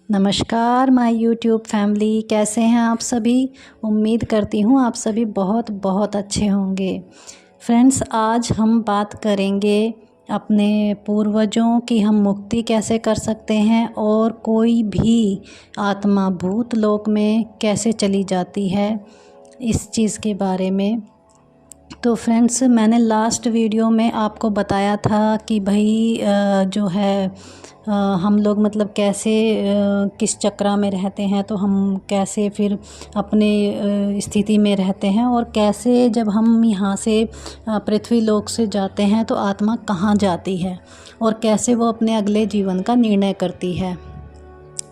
नमस्कार my YouTube family, कैसे हैं आप सभी। उम्मीद करती हूँ आप सभी बहुत बहुत अच्छे होंगे। फ्रेंड्स, आज हम बात करेंगे अपने पूर्वजों की हम मुक्ति कैसे कर सकते हैं और कोई भी आत्मा भूत लोक में कैसे चली जाती है, इस चीज़ के बारे में। तो फ्रेंड्स, मैंने लास्ट वीडियो में आपको बताया था कि भाई जो है हम लोग मतलब कैसे किस चक्रा में रहते हैं, तो हम कैसे फिर अपने स्थिति में रहते हैं और कैसे जब हम यहाँ से पृथ्वी लोक से जाते हैं तो आत्मा कहाँ जाती है और कैसे वो अपने अगले जीवन का निर्णय करती है।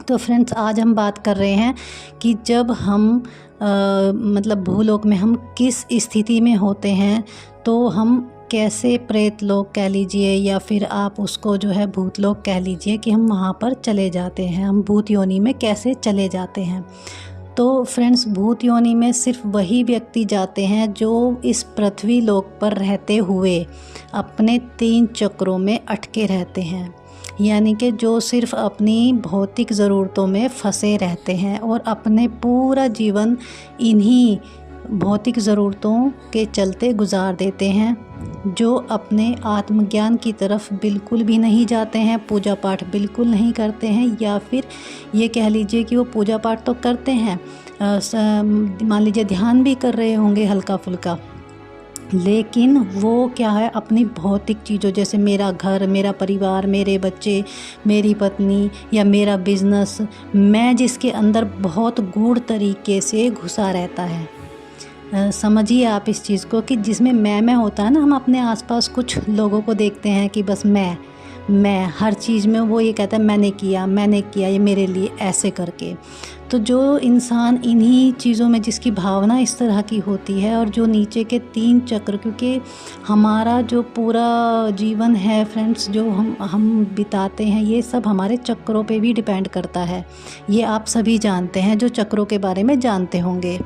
तो फ्रेंड्स, आज हम बात कर रहे हैं कि जब हम मतलब भूलोक में हम किस स्थिति में होते हैं, तो हम कैसे प्रेत लोक कह लीजिए या फिर आप उसको जो है भूत लोक कह लीजिए कि हम वहाँ पर चले जाते हैं, हम भूत योनि में कैसे चले जाते हैं। तो फ्रेंड्स, भूत योनि में सिर्फ वही व्यक्ति जाते हैं जो इस पृथ्वी लोक पर रहते हुए अपने 3 चक्रों में अटके रहते हैं, यानी कि जो सिर्फ अपनी भौतिक ज़रूरतों में फंसे रहते हैं और अपने पूरा जीवन इन्हीं भौतिक ज़रूरतों के चलते गुजार देते हैं, जो अपने आत्मज्ञान की तरफ बिल्कुल भी नहीं जाते हैं, पूजा पाठ बिल्कुल नहीं करते हैं, या फिर ये कह लीजिए कि वो पूजा पाठ तो करते हैं, मान लीजिए ध्यान भी कर रहे होंगे हल्का फुल्का, लेकिन वो क्या है, अपनी भौतिक चीज़ों जैसे मेरा घर, मेरा परिवार, मेरे बच्चे, मेरी पत्नी या मेरा बिज़नेस, मैं जिसके अंदर बहुत गूढ़ तरीके से घुसा रहता है। समझिए आप इस चीज़ को कि जिसमें मैं होता है ना, हम अपने आसपास कुछ लोगों को देखते हैं कि बस मैं हर चीज़ में वो ये कहता है मैंने किया ये मेरे लिए ऐसे करके। तो जो इंसान इन्हीं चीज़ों में जिसकी भावना इस तरह की होती है और जो नीचे के 3 चक्र, क्योंकि हमारा जो पूरा जीवन है फ्रेंड्स, जो हम बिताते हैं, ये सब हमारे चक्रों पे भी डिपेंड करता है। ये आप सभी जानते हैं जो चक्रों के बारे में जानते होंगे।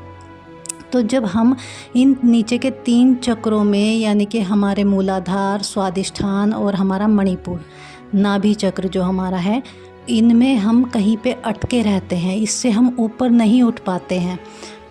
तो जब हम इन नीचे के 3 चक्रों में, यानी कि हमारे मूलाधार, स्वादिष्ठान और हमारा मणिपुर, नाभि चक्र जो हमारा है, इनमें हम कहीं पे अटके रहते हैं, इससे हम ऊपर नहीं उठ पाते हैं।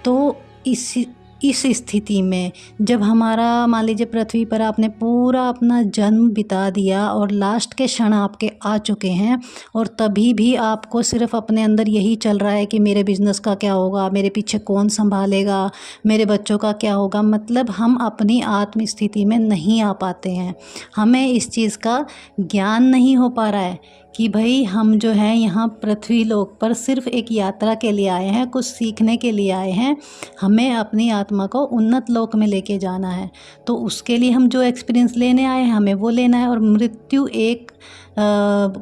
तो इस स्थिति में जब हमारा मान लीजिए पृथ्वी पर आपने पूरा अपना जन्म बिता दिया और लास्ट के क्षण आपके आ चुके हैं, और तभी भी आपको सिर्फ अपने अंदर यही चल रहा है कि मेरे बिज़नेस का क्या होगा, मेरे पीछे कौन संभालेगा, मेरे बच्चों का क्या होगा। मतलब हम अपनी आत्म स्थिति में नहीं आ पाते हैं, हमें इस चीज़ का ज्ञान नहीं हो पा रहा है कि भाई हम जो है यहाँ पृथ्वी लोक पर सिर्फ एक यात्रा के लिए आए हैं, कुछ सीखने के लिए आए हैं, हमें अपनी आत्मा को उन्नत लोक में लेके जाना है। तो उसके लिए हम जो एक्सपीरियंस लेने आए हैं हमें वो लेना है। और मृत्यु एक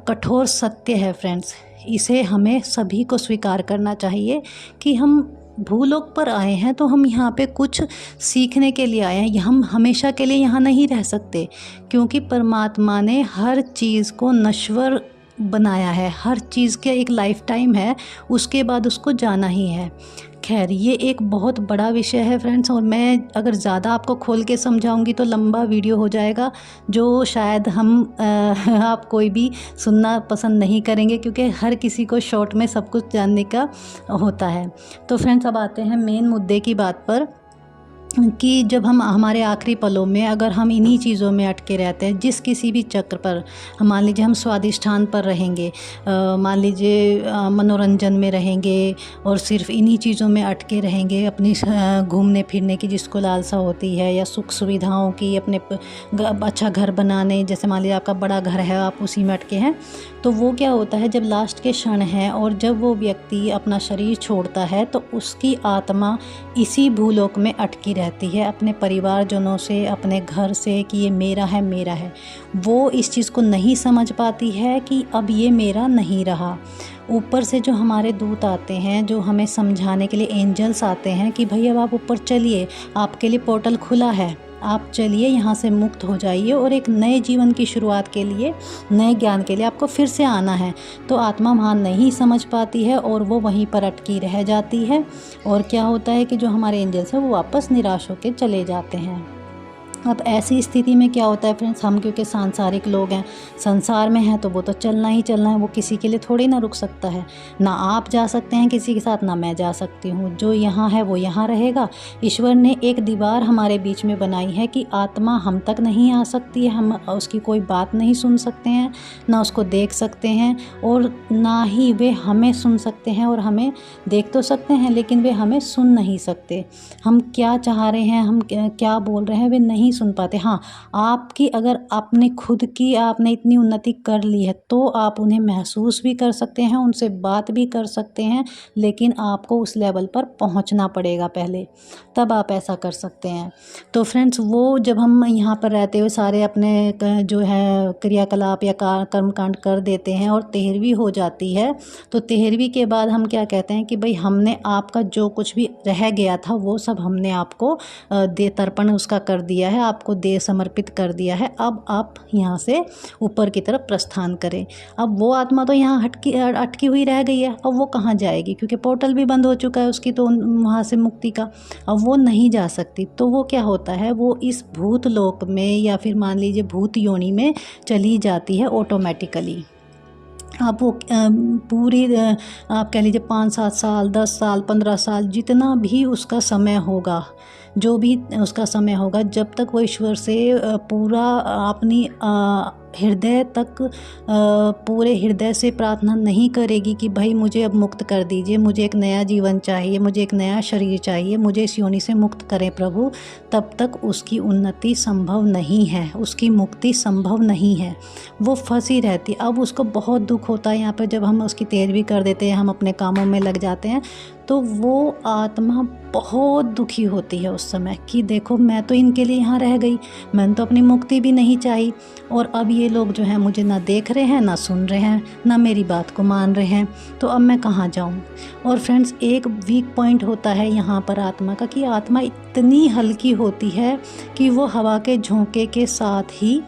कठोर सत्य है फ्रेंड्स, इसे हमें सभी को स्वीकार करना चाहिए कि हम भूलोक पर आए हैं तो हम यहाँ पे कुछ सीखने के लिए आए हैं। हम हमेशा के लिए यहाँ नहीं रह सकते, क्योंकि परमात्मा ने हर चीज़ को नश्वर बनाया है, हर चीज़ के एक लाइफ टाइम है, उसके बाद उसको जाना ही है। खैर, ये एक बहुत बड़ा विषय है फ्रेंड्स, और मैं अगर ज़्यादा आपको खोल के समझाऊंगी तो लंबा वीडियो हो जाएगा, जो शायद आप कोई भी सुनना पसंद नहीं करेंगे, क्योंकि हर किसी को शॉर्ट में सब कुछ जानने का होता है। तो फ्रेंड्स, अब आते हैं मेन मुद्दे की बात पर कि जब हम हमारे आखिरी पलों में अगर हम इन्हीं चीज़ों में अटके रहते हैं, जिस किसी भी चक्र पर, मान लीजिए हम स्वादिष्ठान पर रहेंगे, मान लीजिए मनोरंजन में रहेंगे और सिर्फ इन्हीं चीज़ों में अटके रहेंगे, अपनी घूमने फिरने की जिसको लालसा होती है, या सुख सुविधाओं की, अपने अच्छा घर बनाने, जैसे मान लीजिए आपका बड़ा घर है, आप उसी में अटके हैं, तो वो क्या होता है, जब लास्ट के क्षण है और जब वो व्यक्ति अपना शरीर छोड़ता है तो उसकी आत्मा इसी भूलोक में अटकी रहती है, अपने परिवारजनों से, अपने घर से, कि ये मेरा है। वो इस चीज़ को नहीं समझ पाती है कि अब ये मेरा नहीं रहा। ऊपर से जो हमारे दूत आते हैं, जो हमें समझाने के लिए एंजल्स आते हैं कि भाई अब आप ऊपर चलिए, आपके लिए पोर्टल खुला है, आप चलिए, यहाँ से मुक्त हो जाइए और एक नए जीवन की शुरुआत के लिए, नए ज्ञान के लिए आपको फिर से आना है। तो आत्मा वहाँ नहीं समझ पाती है और वो वहीं पर अटकी रह जाती है, और क्या होता है कि जो हमारे एंजल्स हैं वो वापस निराश होकर चले जाते हैं। अब ऐसी स्थिति में क्या होता है फ्रेंड्स, हम क्योंकि सांसारिक लोग हैं, संसार में हैं, तो वो तो चलना ही चलना है, वो किसी के लिए थोड़ी ना रुक सकता है। ना आप जा सकते हैं किसी के साथ, ना मैं जा सकती हूँ। जो यहाँ है वो यहाँ रहेगा। ईश्वर ने एक दीवार हमारे बीच में बनाई है कि आत्मा हम तक नहीं आ सकती है, हम उसकी कोई बात नहीं सुन सकते हैं, ना उसको देख सकते हैं, और ना ही वे हमें सुन सकते हैं। और हमें देख तो सकते हैं लेकिन वे हमें सुन नहीं सकते। हम क्या चाह रहे हैं, हम क्या बोल रहे हैं, वे नहीं सुन पाते। हाँ, आपकी अगर आपने खुद की आपने इतनी उन्नति कर ली है तो आप उन्हें महसूस भी कर सकते हैं, उनसे बात भी कर सकते हैं, लेकिन आपको उस लेवल पर पहुंचना पड़ेगा पहले, तब आप ऐसा कर सकते हैं। तो फ्रेंड्स, वो जब हम यहाँ पर रहते हुए सारे अपने जो है क्रियाकलाप या कर्मकांड कर देते हैं और 13वीं हो जाती है, तो 13वीं के बाद हम क्या कहते हैं कि भाई हमने आपका जो कुछ भी रह गया था वो सब हमने आपको दे तर्पण उसका कर दिया है, आपको दे समर्पित कर दिया है। अब आप यहाँ से ऊपर की तरफ प्रस्थान करें। अब वो आत्मा तो यहाँ अटकी हुई रह गई है, अब वो कहाँ जाएगी, क्योंकि पोर्टल भी बंद हो चुका है उसकी, तो वहाँ से मुक्ति का अब वो नहीं जा सकती। तो वो क्या होता है, वो इस भूत लोक में या फिर मान लीजिए भूत योनि में चली जाती है ऑटोमेटिकली। आप वो पूरी आप कह लीजिए 5-7 साल, 10 साल, 15 साल, जितना भी उसका समय होगा, जो भी उसका समय होगा, जब तक वो ईश्वर से पूरा अपनी हृदय तक पूरे हृदय से प्रार्थना नहीं करेगी कि भाई मुझे अब मुक्त कर दीजिए, मुझे एक नया जीवन चाहिए, मुझे एक नया शरीर चाहिए, मुझे इस योनि से मुक्त करें प्रभु, तब तक उसकी उन्नति संभव नहीं है, उसकी मुक्ति संभव नहीं है, वो फंसी रहती। अब उसको बहुत दुख होता है यहाँ पर, जब हम उसकी 13वीं कर देते हैं, हम अपने कामों में लग जाते हैं, तो वो आत्मा बहुत दुखी होती है उस समय कि देखो मैं तो इनके लिए यहाँ रह गई, मैंने तो अपनी मुक्ति भी नहीं चाही, और अब ये लोग जो हैं मुझे ना देख रहे हैं, ना सुन रहे हैं, ना मेरी बात को मान रहे हैं, तो अब मैं कहाँ जाऊँ। और फ्रेंड्स, एक वीक पॉइंट होता है यहाँ पर आत्मा का कि आत्मा इतनी हल्की होती है कि वो हवा के झोंके के साथ ही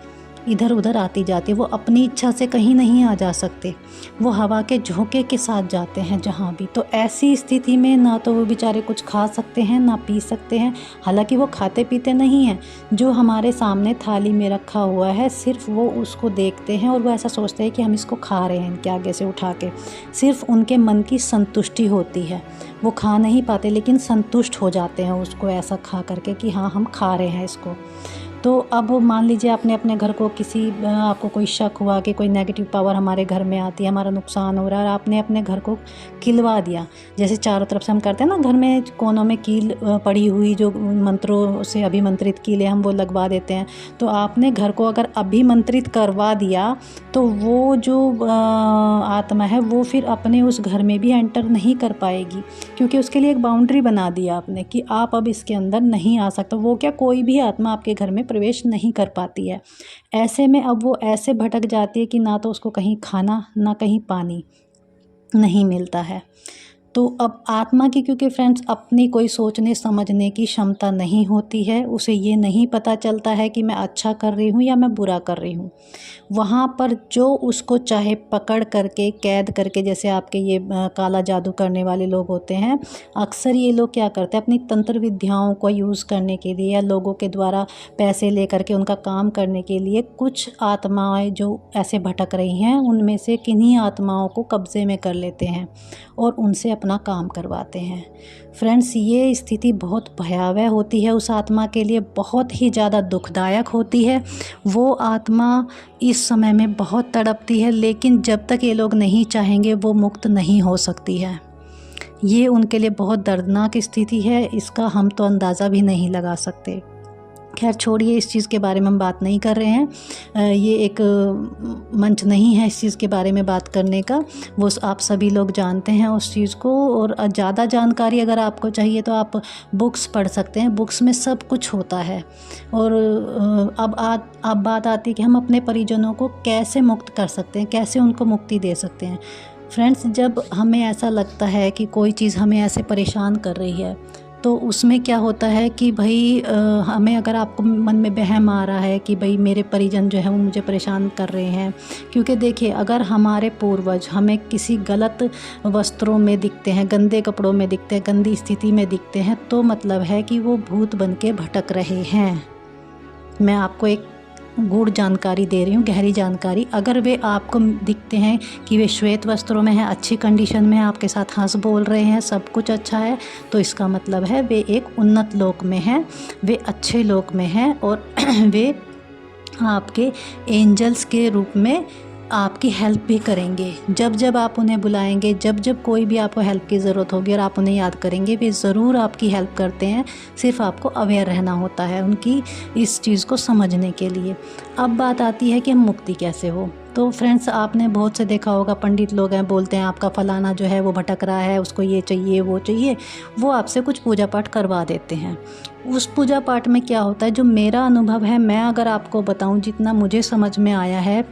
इधर उधर आती जाती है, वो अपनी इच्छा से कहीं नहीं आ जा सकते, वो हवा के झोंके के साथ जाते हैं जहाँ भी। तो ऐसी स्थिति में ना तो वो बेचारे कुछ खा सकते हैं, ना पी सकते हैं, हालांकि वो खाते पीते नहीं हैं, जो हमारे सामने थाली में रखा हुआ है सिर्फ वो उसको देखते हैं और वो ऐसा सोचते हैं कि हम इसको खा रहे हैं इनके आगे से उठा के, सिर्फ उनके मन की संतुष्टि होती है, वो खा नहीं पाते लेकिन संतुष्ट हो जाते हैं उसको ऐसा खा करके कि हाँ हम खा रहे हैं इसको। तो अब मान लीजिए आपने अपने घर को आपको कोई शक हुआ कि कोई नेगेटिव पावर हमारे घर में आती है, हमारा नुकसान हो रहा है, और आपने अपने घर को किलवा दिया, जैसे चारों तरफ से हम करते हैं ना, घर में कोनों में कील पड़ी हुई जो मंत्रों से अभिमंत्रित कीलें हम वो लगवा देते हैं, तो आपने घर को अगर अभिमंत्रित करवा दिया तो वो जो आत्मा है वो फिर अपने उस घर में भी एंटर नहीं कर पाएगी, क्योंकि उसके लिए एक बाउंड्री बना दिया आपने कि आप अब इसके अंदर नहीं आ सकते। वो क्या, कोई भी आत्मा आपके घर में प्रवेश नहीं कर पाती है। ऐसे में अब वो ऐसे भटक जाती है कि ना तो उसको कहीं खाना, ना कहीं पानी नहीं मिलता है। तो अब आत्मा की क्योंकि फ्रेंड्स अपनी कोई सोचने समझने की क्षमता नहीं होती है, उसे ये नहीं पता चलता है कि मैं अच्छा कर रही हूँ या मैं बुरा कर रही हूँ। वहाँ पर जो उसको चाहे पकड़ करके कैद करके, जैसे आपके ये काला जादू करने वाले लोग होते हैं, अक्सर ये लोग क्या करते हैं अपनी तंत्र विद्याओं को यूज़ करने के लिए या लोगों के द्वारा पैसे ले करके उनका काम करने के लिए, कुछ आत्माएं जो ऐसे भटक रही हैं उनमें से किन्हीं आत्माओं को कब्जे में कर लेते हैं और उनसे अपना काम करवाते हैं। फ्रेंड्स, ये स्थिति बहुत भयावह होती है उस आत्मा के लिए, बहुत ही ज़्यादा दुखदायक होती है। वो आत्मा इस समय में बहुत तड़पती है, लेकिन जब तक ये लोग नहीं चाहेंगे वो मुक्त नहीं हो सकती है। ये उनके लिए बहुत दर्दनाक स्थिति है, इसका हम तो अंदाज़ा भी नहीं लगा सकते। खैर छोड़िए, इस चीज़ के बारे में हम बात नहीं कर रहे हैं, ये एक मंच नहीं है इस चीज़ के बारे में बात करने का, वो आप सभी लोग जानते हैं उस चीज़ को। और ज़्यादा जानकारी अगर आपको चाहिए तो आप बुक्स पढ़ सकते हैं, बुक्स में सब कुछ होता है। और अब बात आती है कि हम अपने परिजनों को कैसे मुक्त कर सकते हैं, कैसे उनको मुक्ति दे सकते हैं। फ्रेंड्स, जब हमें ऐसा लगता है कि कोई चीज़ हमें ऐसे परेशान कर रही है, तो उसमें क्या होता है कि भाई हमें, अगर आपको मन में वहम आ रहा है कि भाई मेरे परिजन जो है वो मुझे परेशान कर रहे हैं, क्योंकि देखिए अगर हमारे पूर्वज हमें किसी गलत वस्त्रों में दिखते हैं, गंदे कपड़ों में दिखते हैं, गंदी स्थिति में दिखते हैं, तो मतलब है कि वो भूत बन के भटक रहे हैं। मैं आपको एक गूढ़ जानकारी दे रही हूँ, गहरी जानकारी। अगर वे आपको दिखते हैं कि वे श्वेत वस्त्रों में हैं, अच्छी कंडीशन में हैं, आपके साथ हंस बोल रहे हैं, सब कुछ अच्छा है, तो इसका मतलब है वे एक उन्नत लोक में हैं, वे अच्छे लोक में हैं और वे आपके एंजल्स के रूप में आपकी हेल्प भी करेंगे। जब जब आप उन्हें बुलाएंगे, जब जब कोई भी आपको हेल्प की ज़रूरत होगी और आप उन्हें याद करेंगे, वे ज़रूर आपकी हेल्प करते हैं। सिर्फ आपको अवेयर रहना होता है उनकी इस चीज़ को समझने के लिए। अब बात आती है कि मुक्ति कैसे हो। तो फ्रेंड्स, आपने बहुत से देखा होगा, पंडित लोग हैं, बोलते हैं आपका फलाना जो है वो भटक रहा है, उसको ये चाहिए वो चाहिए, वो आपसे कुछ पूजा पाठ करवा देते हैं। उस पूजा पाठ में क्या होता है, जो मेरा अनुभव है, मैं अगर आपको बताऊं, जितना मुझे समझ में आया है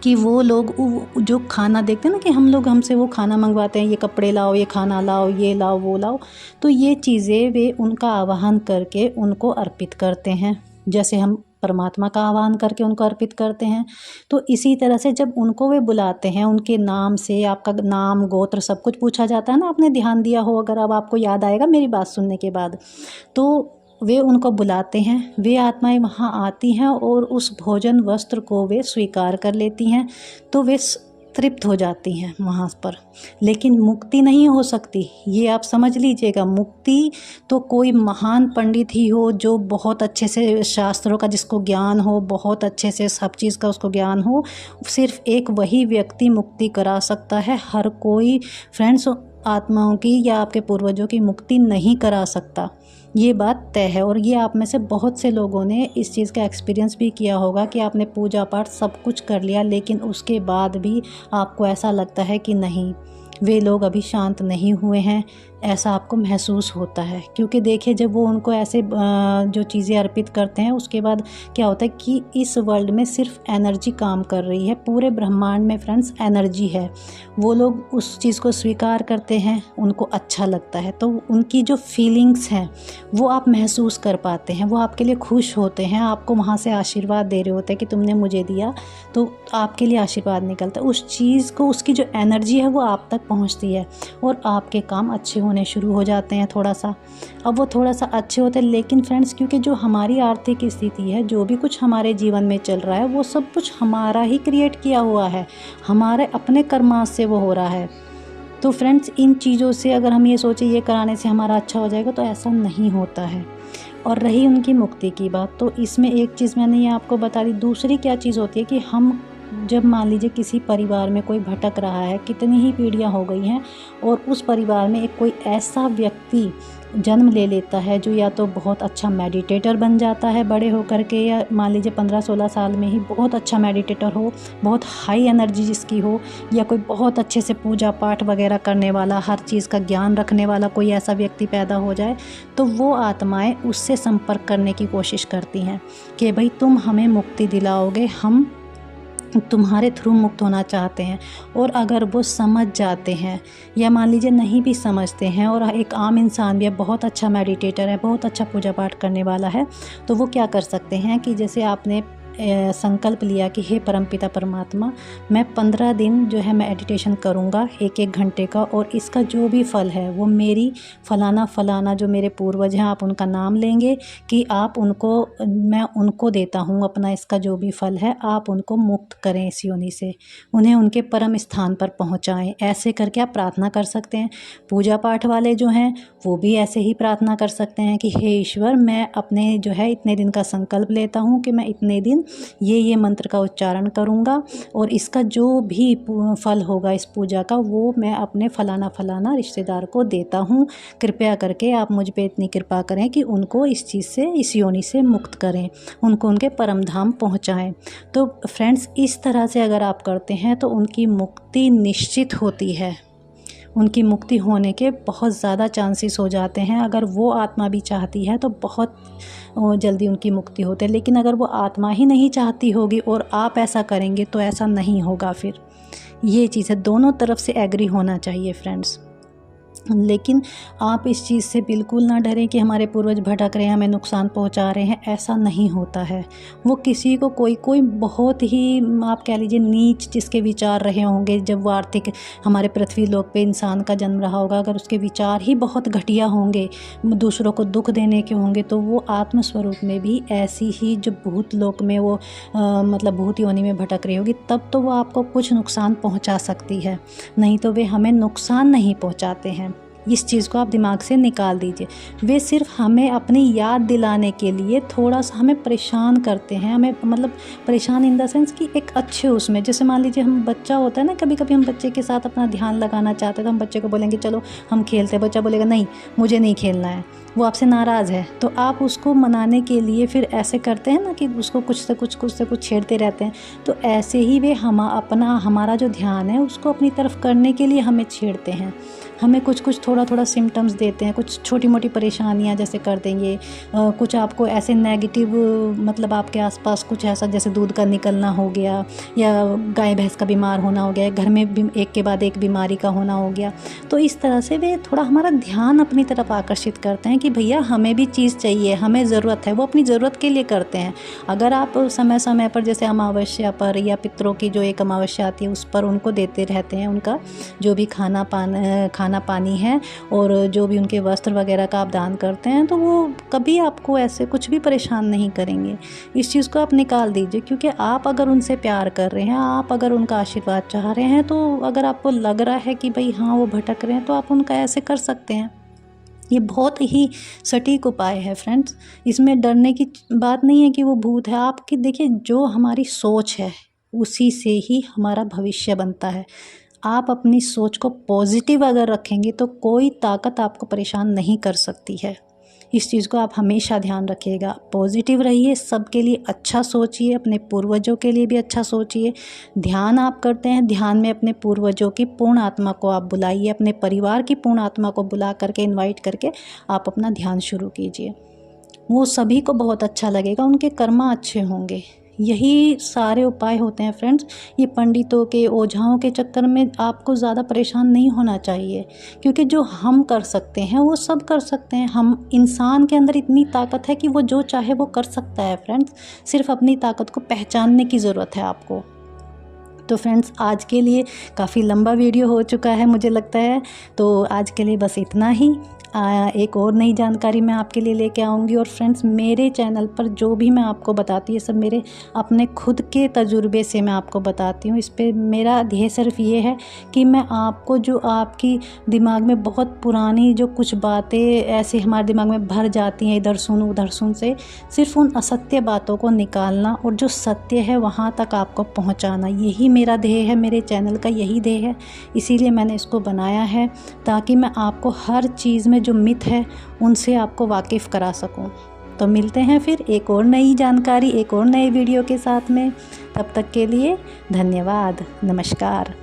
कि वो लोग जो खाना देखते हैं ना, कि हम लोग हमसे वो खाना मंगवाते हैं, ये कपड़े लाओ, ये खाना लाओ, ये लाओ, वो लाओ, तो ये चीज़ें वे उनका आवाहन करके उनको अर्पित करते हैं, जैसे हम परमात्मा का आह्वान करके उनको अर्पित करते हैं। तो इसी तरह से जब उनको वे बुलाते हैं, उनके नाम से, आपका नाम गोत्र सब कुछ पूछा जाता है ना, आपने ध्यान दिया हो अगर, अब आपको याद आएगा मेरी बात सुनने के बाद। तो वे उनको बुलाते हैं, वे आत्माएं वहाँ आती हैं और उस भोजन वस्त्र को वे स्वीकार कर लेती हैं, तो वे तृप्त हो जाती हैं वहाँ पर। लेकिन मुक्ति नहीं हो सकती, ये आप समझ लीजिएगा। मुक्ति तो कोई महान पंडित ही हो, जो बहुत अच्छे से शास्त्रों का जिसको ज्ञान हो, बहुत अच्छे से सब चीज़ का उसको ज्ञान हो, सिर्फ एक वही व्यक्ति मुक्ति करा सकता है। हर कोई फ्रेंड्स आत्माओं की या आपके पूर्वजों की मुक्ति नहीं करा सकता, ये बात तय है। और ये आप में से बहुत से लोगों ने इस चीज़ का एक्सपीरियंस भी किया होगा कि आपने पूजा पाठ सब कुछ कर लिया, लेकिन उसके बाद भी आपको ऐसा लगता है कि नहीं, वे लोग अभी शांत नहीं हुए हैं, ऐसा आपको महसूस होता है। क्योंकि देखिए, जब वो उनको ऐसे जो चीज़ें अर्पित करते हैं, उसके बाद क्या होता है कि इस वर्ल्ड में सिर्फ एनर्जी काम कर रही है, पूरे ब्रह्मांड में फ्रेंड्स एनर्जी है। वो लोग उस चीज़ को स्वीकार करते हैं, उनको अच्छा लगता है, तो उनकी जो फीलिंग्स हैं वो आप महसूस कर पाते हैं, वो आपके लिए खुश होते हैं, आपको वहाँ से आशीर्वाद दे रहे होते हैं कि तुमने मुझे दिया, तो आपके लिए आशीर्वाद निकलता है। उस चीज़ को, उसकी जो एनर्जी है वो आप तक पहुँचती है और आपके काम अच्छे होने शुरू हो जाते हैं थोड़ा सा। अब वो थोड़ा सा अच्छे होते हैं, लेकिन फ्रेंड्स, क्योंकि जो हमारी आर्थिक स्थिति है, जो भी कुछ हमारे जीवन में चल रहा है, वो सब कुछ हमारा ही क्रिएट किया हुआ है, हमारे अपने कर्माश से वो हो रहा है। तो फ्रेंड्स, इन चीज़ों से अगर हम ये सोचें ये कराने से हमारा अच्छा हो जाएगा, तो ऐसा नहीं होता है। और रही उनकी मुक्ति की बात, तो इसमें एक चीज़ मैंने ये आपको बता दी। दूसरी क्या चीज़ होती है कि हम जब मान लीजिए किसी परिवार में कोई भटक रहा है, कितनी ही पीढ़ियां हो गई हैं, और उस परिवार में एक कोई ऐसा व्यक्ति जन्म ले लेता है जो या तो बहुत अच्छा मेडिटेटर बन जाता है बड़े होकर के, या मान लीजिए 15-16 साल में ही बहुत अच्छा मेडिटेटर हो, बहुत हाई एनर्जी जिसकी हो, या कोई बहुत अच्छे से पूजा पाठ वगैरह करने वाला, हर चीज़ का ज्ञान रखने वाला कोई ऐसा व्यक्ति पैदा हो जाए, तो वो आत्माएं उससे संपर्क करने की कोशिश करती हैं कि भाई तुम हमें मुक्ति दिलाओगे, हम तुम्हारे थ्रू मुक्त होना चाहते हैं। और अगर वो समझ जाते हैं, या मान लीजिए नहीं भी समझते हैं, और एक आम इंसान भी है, बहुत अच्छा मेडिटेटर है, बहुत अच्छा पूजा पाठ करने वाला है, तो वो क्या कर सकते हैं कि जैसे आपने संकल्प लिया कि हे परमपिता परमात्मा, मैं 15 दिन जो है मेडिटेशन करूँगा 1-1 घंटे का, और इसका जो भी फल है वो मेरी फलाना फलाना जो मेरे पूर्वज हैं, आप उनका नाम लेंगे कि आप उनको, मैं उनको देता हूँ अपना, इसका जो भी फल है आप उनको मुक्त करें इस योनि से, उन्हें उनके परम स्थान पर पहुँचाएँ। ऐसे करके आप प्रार्थना कर सकते हैं। पूजा पाठ वाले जो हैं वो भी ऐसे ही प्रार्थना कर सकते हैं कि हे ईश्वर, मैं अपने जो है इतने दिन का संकल्प लेता हूँ कि मैं इतने दिन ये मंत्र का उच्चारण करूँगा, और इसका जो भी फल होगा इस पूजा का, वो मैं अपने फलाना फलाना रिश्तेदार को देता हूँ। कृपया करके आप मुझ पे इतनी कृपा करें कि उनको इस चीज़ से, इस योनि से मुक्त करें, उनको उनके परम धाम पहुँचाएँ। तो फ्रेंड्स, इस तरह से अगर आप करते हैं तो उनकी मुक्ति निश्चित होती है, उनकी मुक्ति होने के बहुत ज़्यादा चांसेस हो जाते हैं। अगर वो आत्मा भी चाहती है तो बहुत जल्दी उनकी मुक्ति होती है, लेकिन अगर वो आत्मा ही नहीं चाहती होगी और आप ऐसा करेंगे तो ऐसा नहीं होगा। फिर ये चीज़ है, दोनों तरफ से एग्री होना चाहिए फ्रेंड्स। लेकिन आप इस चीज़ से बिल्कुल ना डरें कि हमारे पूर्वज भटक रहे हैं, हमें नुकसान पहुंचा रहे हैं। ऐसा नहीं होता है। वो किसी को कोई बहुत ही आप कह लीजिए नीच जिसके विचार रहे होंगे, जब वो आर्थिक हमारे पृथ्वी लोक पे इंसान का जन्म रहा होगा, अगर उसके विचार ही बहुत घटिया होंगे, दूसरों को दुख देने के होंगे, तो वो आत्म स्वरूप में भी ऐसी ही जो भूत लोक में वो मतलब भूत योनि में भटक रही होगी, तब तो वो आपको कुछ नुकसान पहुंचा सकती है। नहीं तो वे हमें नुकसान नहीं पहुंचाते हैं। इस चीज़ को आप दिमाग से निकाल दीजिए। वे सिर्फ हमें अपनी याद दिलाने के लिए थोड़ा सा हमें परेशान करते हैं, हमें मतलब परेशान इन द सेंस कि एक अच्छे उसमें, जैसे मान लीजिए हम बच्चा होता है ना, कभी कभी हम बच्चे के साथ अपना ध्यान लगाना चाहते हैं, तो हम बच्चे को बोलेंगे चलो हम खेलते हैं, बच्चा बोलेगा नहीं मुझे नहीं खेलना है, वो आपसे नाराज़ है, तो आप उसको मनाने के लिए फिर ऐसे करते हैं ना कि उसको कुछ से कुछ छेड़ते रहते हैं। तो ऐसे ही वे हमारा जो ध्यान है उसको अपनी तरफ करने के लिए हमें छेड़ते हैं, हमें कुछ थोड़ा सिम्टम्स देते हैं, कुछ छोटी मोटी परेशानियां जैसे कर देंगे, कुछ आपको ऐसे नेगेटिव मतलब आपके आसपास कुछ ऐसा जैसे दूध का निकलना हो गया, या गाय भैंस का बीमार होना हो गया, घर में भी एक के बाद एक बीमारी का होना हो गया। तो इस तरह से वे थोड़ा हमारा ध्यान अपनी तरफ आकर्षित करते हैं कि भैया हमें भी चीज़ चाहिए, हमें ज़रूरत है, वो अपनी ज़रूरत के लिए करते हैं। अगर आप समय समय पर जैसे अमावस्या पर या पितरों की जो एक अमावस्या आती है उस पर उनको देते रहते हैं, उनका जो भी खाना पानी है और जो भी उनके वस्त्र वगैरह का आप दान करते हैं, तो वो कभी आपको ऐसे कुछ भी परेशान नहीं करेंगे। इस चीज़ को आप निकाल दीजिए, क्योंकि आप अगर उनसे प्यार कर रहे हैं, आप अगर उनका आशीर्वाद चाह रहे हैं, तो अगर आपको लग रहा है कि भाई हाँ वो भटक रहे हैं, तो आप उनका ऐसे कर सकते हैं। ये बहुत ही सटीक उपाय है फ्रेंड्स, इसमें डरने की बात नहीं है कि वो भूत है। आपकी देखिए जो हमारी सोच है उसी से ही हमारा भविष्य बनता है। आप अपनी सोच को पॉजिटिव अगर रखेंगे तो कोई ताकत आपको परेशान नहीं कर सकती है। इस चीज़ को आप हमेशा ध्यान रखिएगा। पॉजिटिव रहिए, सबके लिए अच्छा सोचिए, अपने पूर्वजों के लिए भी अच्छा सोचिए। ध्यान आप करते हैं, ध्यान में अपने पूर्वजों की पूर्ण आत्मा को आप बुलाइए, अपने परिवार की पूर्ण आत्मा को बुला करके इनवाइट करके आप अपना ध्यान शुरू कीजिए। वो सभी को बहुत अच्छा लगेगा, उनके कर्मा अच्छे होंगे। यही सारे उपाय होते हैं फ्रेंड्स। ये पंडितों के ओझाओं के चक्कर में आपको ज़्यादा परेशान नहीं होना चाहिए, क्योंकि जो हम कर सकते हैं वो सब कर सकते हैं। हम इंसान के अंदर इतनी ताकत है कि वो जो चाहे वो कर सकता है फ्रेंड्स। सिर्फ अपनी ताकत को पहचानने की ज़रूरत है आपको। तो फ्रेंड्स आज के लिए काफ़ी लंबा वीडियो हो चुका है मुझे लगता है, तो आज के लिए बस इतना ही। एक और नई जानकारी मैं आपके लिए लेके आऊँगी। और फ्रेंड्स मेरे चैनल पर जो भी मैं आपको बताती हूँ सब मेरे अपने खुद के तजुर्बे से मैं आपको बताती हूँ। इस पर मेरा ध्येय सिर्फ ये है कि मैं आपको जो आपकी दिमाग में बहुत पुरानी जो कुछ बातें ऐसे हमारे दिमाग में भर जाती हैं इधर सुन उधर सुन से, सिर्फ उन असत्य बातों को निकालना और जो सत्य है वहाँ तक आपको पहुँचाना, यही मेरा ध्येय है, मेरे चैनल का यही ध्येय है। इसीलिए मैंने इसको बनाया है ताकि मैं आपको हर चीज़ में जो मिथ है उनसे आपको वाकिफ़ करा सकूं। तो मिलते हैं फिर एक और नई जानकारी एक और नए वीडियो के साथ में। तब तक के लिए धन्यवाद, नमस्कार।